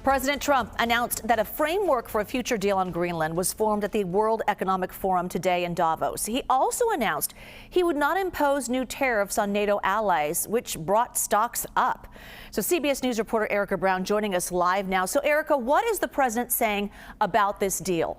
President Trump announced that a framework for a future deal on Greenland was formed at the World Economic Forum today in Davos. He also announced he would not impose new tariffs on NATO allies, which brought stocks up. So CBS News reporter Erica Brown joining us live now. So Erica, what is the president saying about this deal?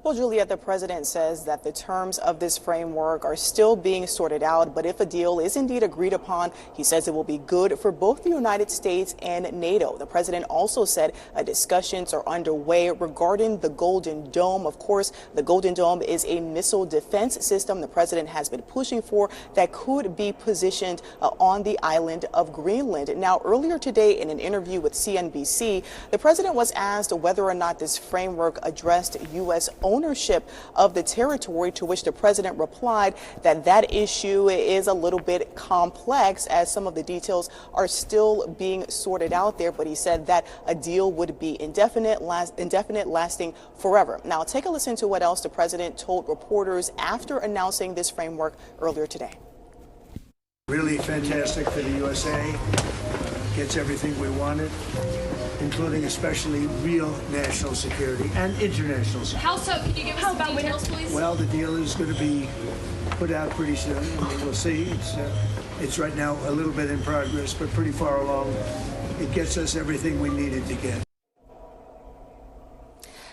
Well, Juliet, the president says that the terms of this framework are still being sorted out, but if a deal is indeed agreed upon, he says it will be good for both the United States and NATO. The president also said discussions are underway regarding the Golden Dome. Of course, the Golden Dome is a missile defense system the president has been pushing for that could be positioned on the island of Greenland. Now, earlier today in an interview with CNBC, the president was asked whether or not this framework addressed U.S. ownership of the territory, to which the president replied that that issue is a little bit complex as some of the details are still being sorted out there. But he said that a deal would be indefinite, lasting forever. Now, take a listen to what else the president told reporters after announcing this framework earlier today. Really fantastic for the USA. Gets everything we wanted, including especially real national security and international security. How so? Can you give us some details, please? Well, the deal is going to be put out pretty soon. I mean, we'll see. It's right now a little bit in progress, but pretty far along. It gets us everything we needed to get.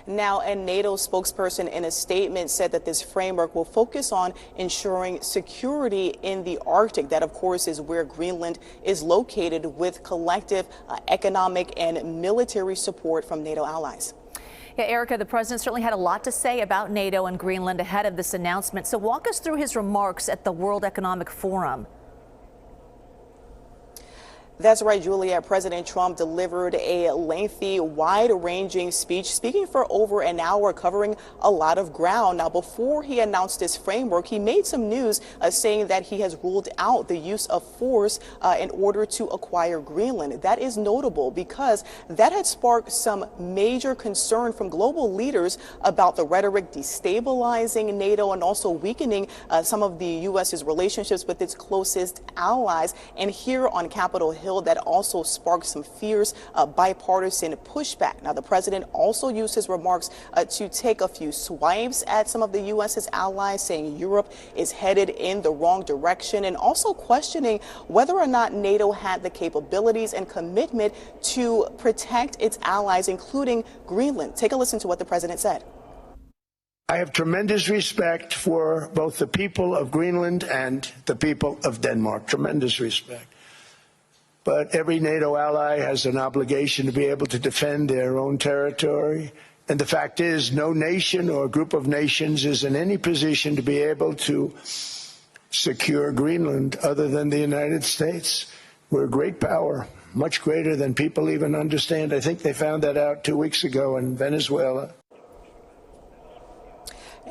Now, a NATO spokesperson in a statement said that this framework will focus on ensuring security in the Arctic. That, of course, is where Greenland is located, with collective economic and military support from NATO allies. Yeah, Erica, the president certainly had a lot to say about NATO and Greenland ahead of this announcement. So walk us through his remarks at the World Economic Forum. That's right, Julia. President Trump delivered a lengthy, wide-ranging speech, speaking for over an hour, covering a lot of ground. Now, before he announced this framework, he made some news saying that he has ruled out the use of force in order to acquire Greenland. That is notable because that had sparked some major concern from global leaders about the rhetoric destabilizing NATO and also weakening some of the U.S.'s relationships with its closest allies. And here on Capitol Hill, that also sparked some fierce bipartisan pushback. Now, the president also used his remarks to take a few swipes at some of the U.S.'s allies, saying Europe is headed in the wrong direction, and also questioning whether or not NATO had the capabilities and commitment to protect its allies, including Greenland. Take a listen to what the president said. I have tremendous respect for both the people of Greenland and the people of Denmark. Tremendous respect. But every NATO ally has an obligation to be able to defend their own territory. And the fact is, no nation or group of nations is in any position to be able to secure Greenland other than the United States. We're a great power, much greater than people even understand. I think they found that out 2 weeks ago in Venezuela.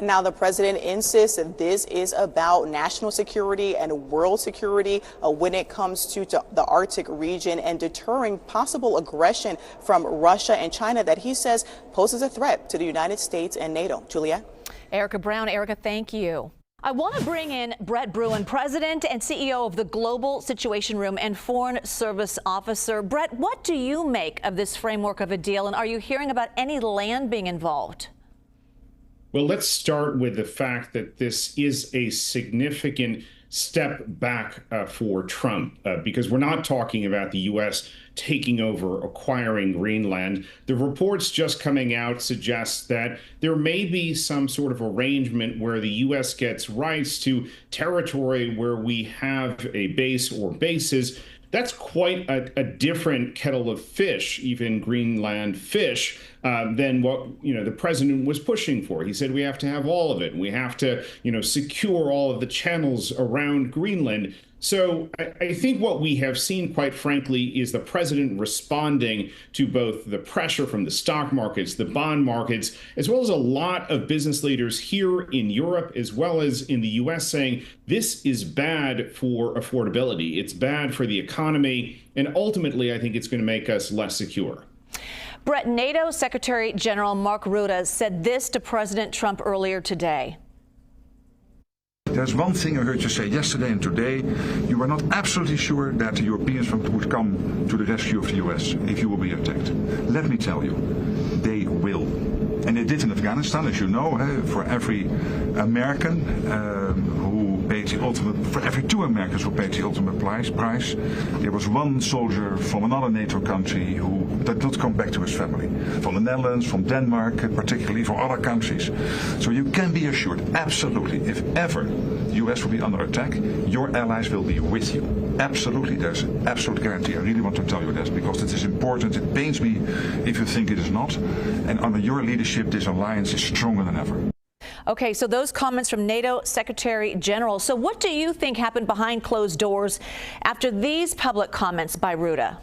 Now, the president insists that this is about national security and world security when it comes to the Arctic region, and deterring possible aggression from Russia and China that he says poses a threat to the United States and NATO. Juliet? Erica Brown. Erica, thank you. I want to bring in Brett Bruen, president and CEO of the Global Situation Room and Foreign Service Officer. Brett, what do you make of this framework of a deal, and are you hearing about any land being involved? Well, let's start with the fact that this is a significant step back for Trump, because we're not talking about the U.S. taking over, acquiring Greenland. The reports just coming out suggest that there may be some sort of arrangement where the U.S. gets rights to territory where we have a base or bases. That's quite a different kettle of fish, even Greenland fish, than what the president was pushing for. He said we have to have all of it. We have to secure all of the channels around Greenland. So I think what we have seen, quite frankly, is the president responding to both the pressure from the stock markets, the bond markets, as well as a lot of business leaders here in Europe, as well as in the U.S., saying this is bad for affordability. It's bad for the economy. And ultimately, I think it's going to make us less secure. Brett, NATO Secretary General Mark Rutte said this to President Trump earlier today. There's one thing I heard you say yesterday and today. You were not absolutely sure that the Europeans would come to the rescue of the US if you will be attacked. Let me tell you, they will. And they did in Afghanistan, as you know, for every American who paid the ultimate, for every 2 Americans who paid the ultimate price, there was 1 soldier from another NATO country who did not come back to his family. From the Netherlands, from Denmark, particularly, from other countries. So you can be assured, absolutely, if ever the US will be under attack, your allies will be with you. Absolutely, there's an absolute guarantee. I really want to tell you that because it is important. It pains me if you think it is not. And under your leadership, this alliance is stronger than ever. Okay, so those comments from NATO Secretary General. So what do you think happened behind closed doors after these public comments by Rutte?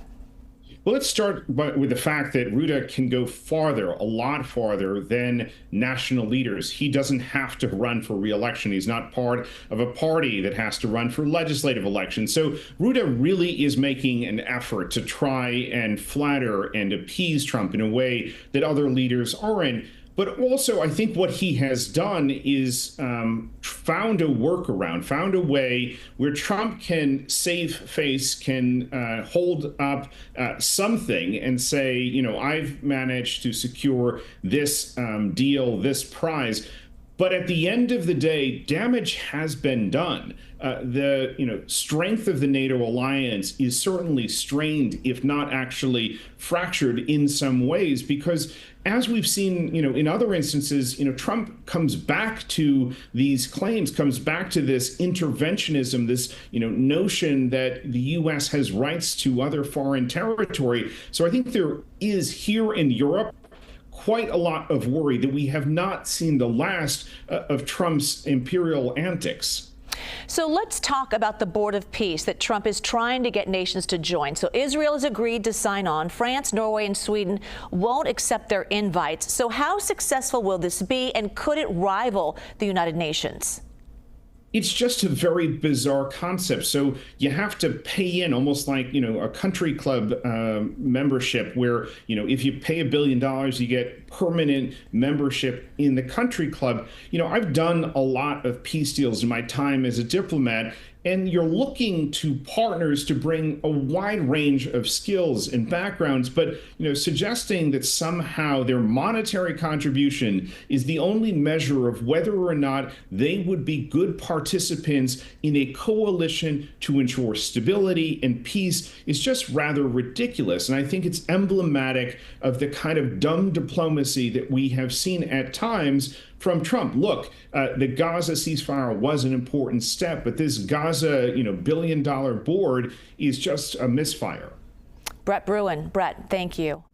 Well, let's start with the fact that Rutte can go farther, a lot farther than national leaders. He doesn't have to run for re-election. He's not part of a party that has to run for legislative elections. So Rutte really is making an effort to try and flatter and appease Trump in a way that other leaders aren't. But also, I think what he has done is found a workaround, found a way where Trump can save face, can hold up something and say, you know, I've managed to secure this deal, this prize. But at the end of the day, damage has been done. The strength of the NATO alliance is certainly strained, if not actually fractured in some ways, because as we've seen, in other instances, Trump comes back to these claims, comes back to this interventionism, this, notion that the U.S. has rights to other foreign territory. So I think there is here in Europe quite a lot of worry that we have not seen the last of Trump's imperial antics. So let's talk about the Board of Peace that Trump is trying to get nations to join. So Israel has agreed to sign on. France, Norway, and Sweden won't accept their invites. So how successful will this be, and could it rival the United Nations? It's just a very bizarre concept. So you have to pay in almost like, a country club membership where, if you pay $1 billion, you get permanent membership in the country club. I've done a lot of peace deals in my time as a diplomat, and you're looking to partners to bring a wide range of skills and backgrounds, but suggesting that somehow their monetary contribution is the only measure of whether or not they would be good participants in a coalition to ensure stability and peace is just rather ridiculous. And I think it's emblematic of the kind of dumb diplomacy that we have seen at times from Trump. Look, the Gaza ceasefire was an important step, but this Gaza, billion-dollar board is just a misfire. Brett Bruen. Brett, thank you.